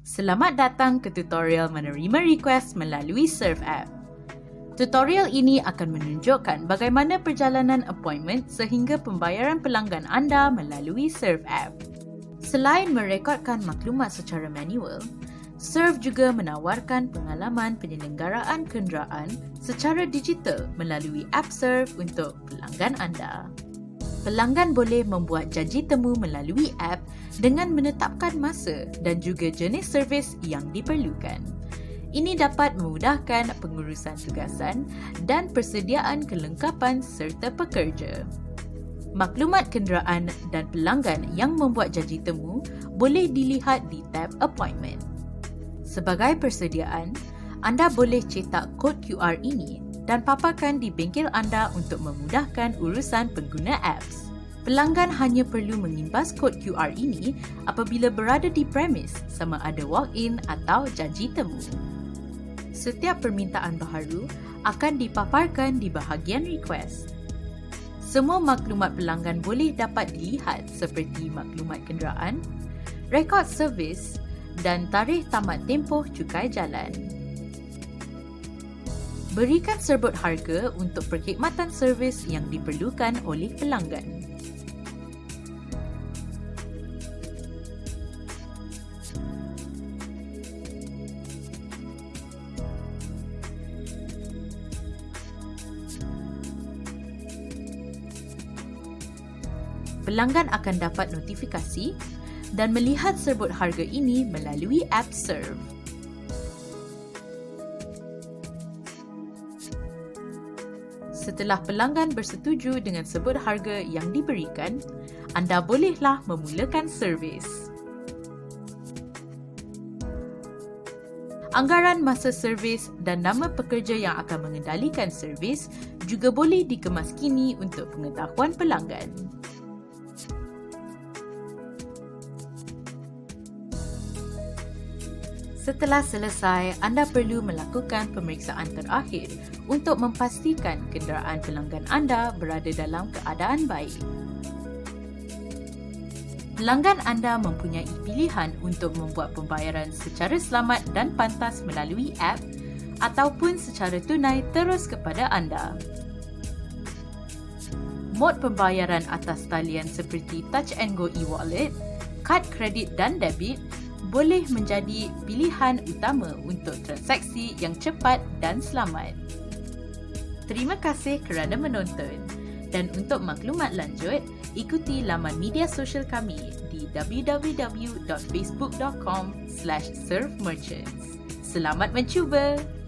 Selamat datang ke tutorial menerima request melalui SERV app. Tutorial ini akan menunjukkan bagaimana perjalanan appointment sehingga pembayaran pelanggan anda melalui SERV app. Selain merekodkan maklumat secara manual, SERV juga menawarkan pengalaman penyelenggaraan kenderaan secara digital melalui app SERV untuk pelanggan anda. Pelanggan boleh membuat janji temu melalui app dengan menetapkan masa dan juga jenis servis yang diperlukan. Ini dapat memudahkan pengurusan tugasan dan persediaan kelengkapan serta pekerja. Maklumat kenderaan dan pelanggan yang membuat janji temu boleh dilihat di tab Appointment. Sebagai persediaan, anda boleh cetak kod QR ini dan paparkan di bengkel anda untuk memudahkan urusan pengguna apps. Pelanggan hanya perlu mengimbas kod QR ini apabila berada di premis sama ada walk-in atau janji temu. Setiap permintaan baharu akan dipaparkan di bahagian request. Semua maklumat pelanggan boleh dapat dilihat seperti maklumat kenderaan, rekod servis dan tarikh tamat tempoh cukai jalan. Berikan serbut harga untuk perkhidmatan servis yang diperlukan oleh pelanggan. Pelanggan akan dapat notifikasi dan melihat serbut harga ini melalui app SERV. Setelah pelanggan bersetuju dengan serbut harga yang diberikan, anda bolehlah memulakan servis. Anggaran masa servis dan nama pekerja yang akan mengendalikan servis juga boleh dikemas kini untuk pengetahuan pelanggan. Setelah selesai, anda perlu melakukan pemeriksaan terakhir untuk memastikan kenderaan pelanggan anda berada dalam keadaan baik. Pelanggan anda mempunyai pilihan untuk membuat pembayaran secara selamat dan pantas melalui app ataupun secara tunai terus kepada anda. Mod pembayaran atas talian seperti Touch and Go e-wallet, kad kredit dan debit boleh menjadi pilihan utama untuk transaksi yang cepat dan selamat. Terima kasih kerana menonton dan untuk maklumat lanjut, ikuti laman media sosial kami di www.facebook.com/servmerchants. Selamat mencuba!